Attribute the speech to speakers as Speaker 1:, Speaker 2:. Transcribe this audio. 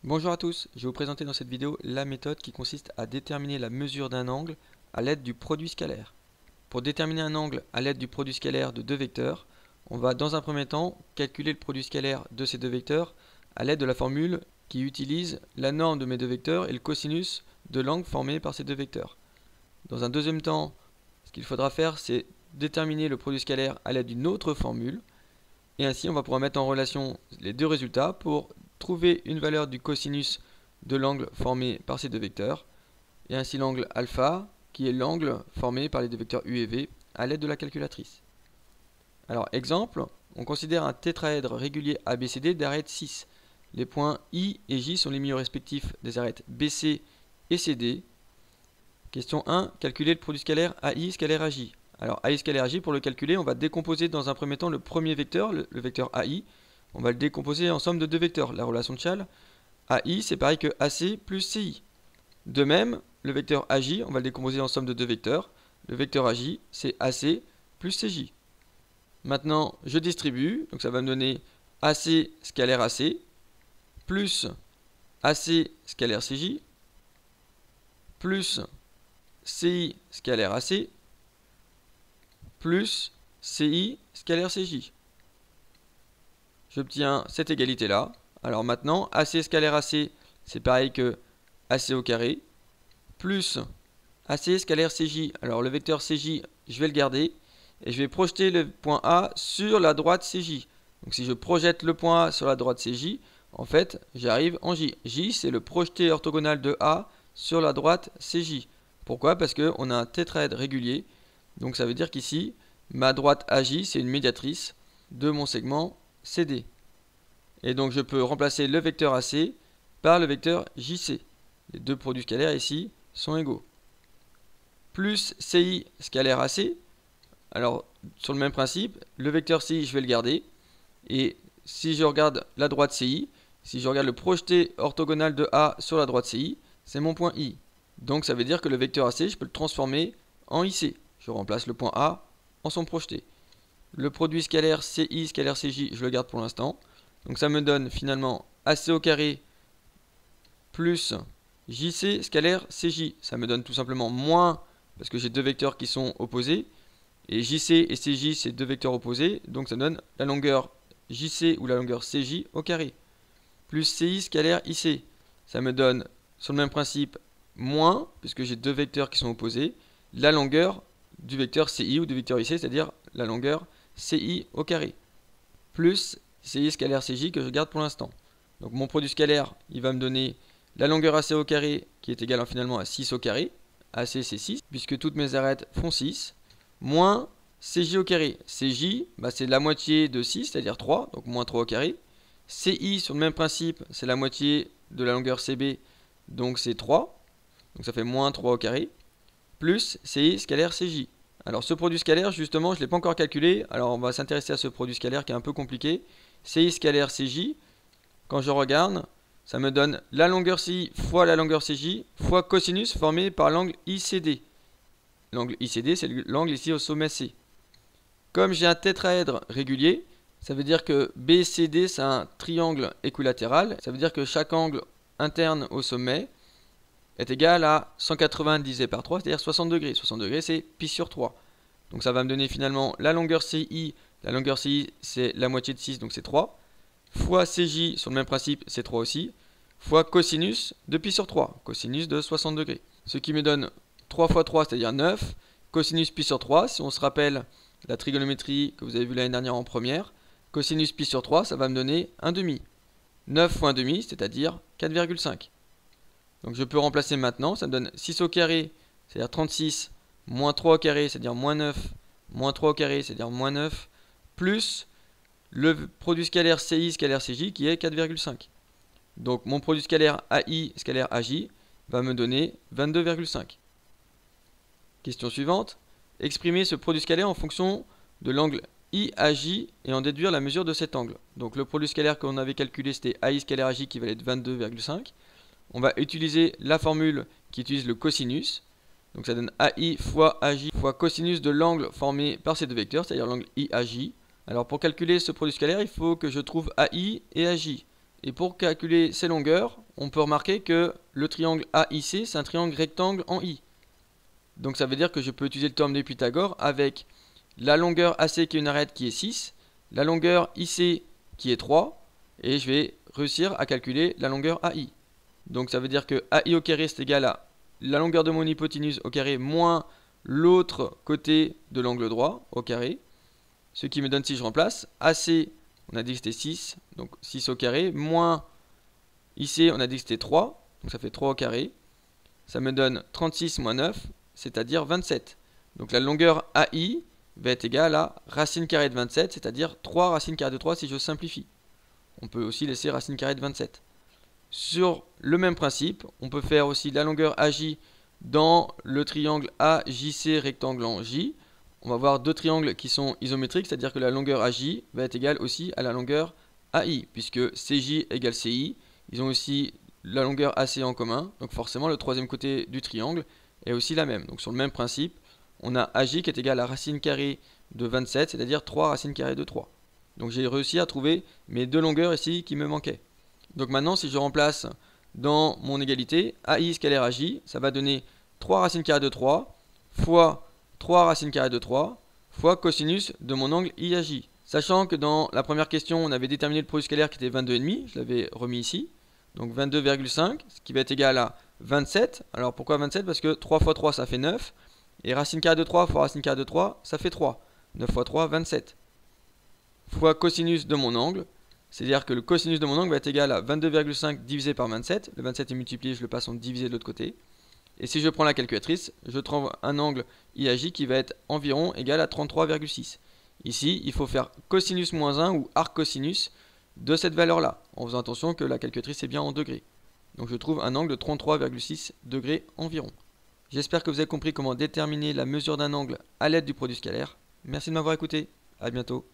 Speaker 1: Bonjour à tous, je vais vous présenter dans cette vidéo la méthode qui consiste à déterminer la mesure d'un angle à l'aide du produit scalaire. Pour déterminer un angle à l'aide du produit scalaire de deux vecteurs, on va dans un premier temps calculer le produit scalaire de ces deux vecteurs à l'aide de la formule qui utilise la norme de mes deux vecteurs et le cosinus de l'angle formé par ces deux vecteurs. Dans un deuxième temps, ce qu'il faudra faire, c'est déterminer le produit scalaire à l'aide d'une autre formule. Et ainsi, on va pouvoir mettre en relation les deux résultats pour trouver une valeur du cosinus de l'angle formé par ces deux vecteurs. Et ainsi l'angle alpha, qui est l'angle formé par les deux vecteurs u et v, à l'aide de la calculatrice. Alors, exemple, on considère un tétraèdre régulier ABCD d'arêtes 6. Les points I et J sont les milieux respectifs des arêtes BC et CD. Question 1, calculer le produit scalaire AI scalaire AJ. Alors AI scalaire AJ, pour le calculer, on va décomposer dans un premier temps le premier vecteur, le vecteur AI. On va le décomposer en somme de deux vecteurs, la relation de Chasles. AI, c'est pareil que AC plus CI. De même, le vecteur AJ, on va le décomposer en somme de deux vecteurs. Le vecteur AJ, c'est AC plus CJ. Maintenant, je distribue, donc ça va me donner AC scalaire AC plus AC scalaire CJ plus CI scalaire AC plus CI scalaire CJ. J'obtiens cette égalité-là. Alors maintenant, AC scalaire AC, c'est pareil que AC au carré, plus AC scalaire CJ. Alors le vecteur CJ, je vais le garder, et je vais projeter le point A sur la droite CJ. Donc si je projette le point A sur la droite CJ, en fait, j'arrive en J. J, c'est le projeté orthogonal de A sur la droite CJ. Pourquoi? Parce qu'on a un tétraèdre régulier. Donc ça veut dire qu'ici, ma droite AJ, c'est une médiatrice de mon segment CD. Et donc je peux remplacer le vecteur AC par le vecteur JC. Les deux produits scalaires ici sont égaux. Plus CI scalaire AC. Alors sur le même principe, le vecteur CI, je vais le garder. Et si je regarde la droite CI, si je regarde le projeté orthogonal de A sur la droite CI, c'est mon point I. Donc ça veut dire que le vecteur AC, je peux le transformer en IC. Je remplace le point A en son projeté. Le produit scalaire CI scalaire CJ, je le garde pour l'instant. Donc ça me donne finalement AC au carré plus JC scalaire CJ. Ça me donne tout simplement moins, parce que j'ai deux vecteurs qui sont opposés. Et JC et CJ, c'est deux vecteurs opposés. Donc ça donne la longueur JC ou la longueur CJ au carré. Plus CI scalaire IC. Ça me donne, sur le même principe, moins, puisque j'ai deux vecteurs qui sont opposés, la longueur du vecteur CI ou du vecteur IC, c'est-à-dire la longueur CI au carré. Plus CI scalaire CJ que je garde pour l'instant. Donc mon produit scalaire, il va me donner la longueur AC au carré, qui est égale finalement à 6 au carré. AC c'est 6, puisque toutes mes arêtes font 6. Moins CJ au carré. CJ, c'est la moitié de 6, c'est-à-dire 3, donc moins 3 au carré. CI, sur le même principe, c'est la moitié de la longueur CB, donc c'est 3. Donc ça fait moins 3 au carré. Plus CI scalaire CJ. Alors ce produit scalaire, justement, je ne l'ai pas encore calculé. Alors on va s'intéresser à ce produit scalaire qui est un peu compliqué. CI scalaire CJ, quand je regarde, ça me donne la longueur CI fois la longueur CJ fois cosinus formé par l'angle ICD. L'angle ICD, c'est l'angle ici au sommet C. Comme j'ai un tétraèdre régulier, ça veut dire que BCD, c'est un triangle équilatéral. Ça veut dire que chaque angle interne au sommet est égal à 180 divisé par 3, c'est-à-dire 60 degrés. 60 degrés, c'est pi sur 3. Donc ça va me donner finalement la longueur CI. La longueur CI, c'est la moitié de 6, donc c'est 3. Fois CJ, sur le même principe, c'est 3 aussi. Fois cosinus de pi sur 3. Cosinus de 60 degrés. Ce qui me donne 3 fois 3, c'est-à-dire 9. Cosinus pi sur 3, si on se rappelle la trigonométrie que vous avez vue l'année dernière en première, cosinus pi sur 3, ça va me donner 1,5. 9 fois 1,5, c'est-à-dire 4,5. Donc je peux remplacer maintenant, ça me donne 6 au carré, c'est-à-dire 36, moins 3 au carré, c'est-à-dire moins 9, moins 3 au carré, c'est-à-dire moins 9, plus le produit scalaire CI scalaire CJ qui est 4,5. Donc mon produit scalaire AI scalaire AJ va me donner 22,5. Question suivante. Exprimer ce produit scalaire en fonction de l'angle IAJ et en déduire la mesure de cet angle. Donc le produit scalaire qu'on avait calculé, c'était AI scalaire AJ qui valait 22,5. On va utiliser la formule qui utilise le cosinus. Donc ça donne AI fois AJ fois cosinus de l'angle formé par ces deux vecteurs, c'est-à-dire l'angle IAJ. Alors pour calculer ce produit scalaire, il faut que je trouve AI et AJ. Et pour calculer ces longueurs, on peut remarquer que le triangle AIC, c'est un triangle rectangle en I. Donc ça veut dire que je peux utiliser le théorème de Pythagore avec la longueur AC qui est une arête qui est 6, la longueur IC qui est 3, et je vais réussir à calculer la longueur AI. Donc ça veut dire que AI au carré c'est égal à la longueur de mon hypoténuse au carré moins l'autre côté de l'angle droit au carré. Ce qui me donne, si je remplace, AC, on a dit que c'était 6, donc 6 au carré, moins IC, on a dit que c'était 3, donc ça fait 3 au carré. Ça me donne 36 moins 9, c'est-à-dire 27. Donc la longueur AI va être égale à racine carrée de 27, c'est-à-dire 3 racines carrées de 3 si je simplifie. On peut aussi laisser racine carrée de 27. Sur le même principe, on peut faire aussi la longueur AJ dans le triangle AJC rectangle en J. On va voir deux triangles qui sont isométriques, c'est-à-dire que la longueur AJ va être égale aussi à la longueur AI, puisque CJ égale CI. Ils ont aussi la longueur AC en commun, donc forcément le troisième côté du triangle est aussi la même. Donc sur le même principe, on a AJ qui est égal à racine carrée de 27, c'est-à-dire 3 racines carrées de 3. Donc j'ai réussi à trouver mes deux longueurs ici qui me manquaient. Donc maintenant, si je remplace dans mon égalité AI scalaire AJ, ça va donner 3 racines carrées de 3 fois 3 racines carrées de 3 fois cosinus de mon angle IAJ. Sachant que dans la première question, on avait déterminé le produit scalaire qui était 22,5, je l'avais remis ici. Donc 22,5, ce qui va être égal à 27. Alors pourquoi 27? Parce que 3 fois 3, ça fait 9. Et racine carrée de 3 fois racine carrée de 3, ça fait 3. 9 fois 3, 27. Fois cosinus de mon angle. C'est-à-dire que le cosinus de mon angle va être égal à 22,5 divisé par 27. Le 27 est multiplié, je le passe en divisé de l'autre côté. Et si je prends la calculatrice, je trouve un angle IAJ qui va être environ égal à 33,6. Ici, il faut faire cosinus moins 1 ou arc cosinus de cette valeur-là, en faisant attention que la calculatrice est bien en degrés. Donc je trouve un angle de 33,6 degrés environ. J'espère que vous avez compris comment déterminer la mesure d'un angle à l'aide du produit scalaire. Merci de m'avoir écouté. À bientôt.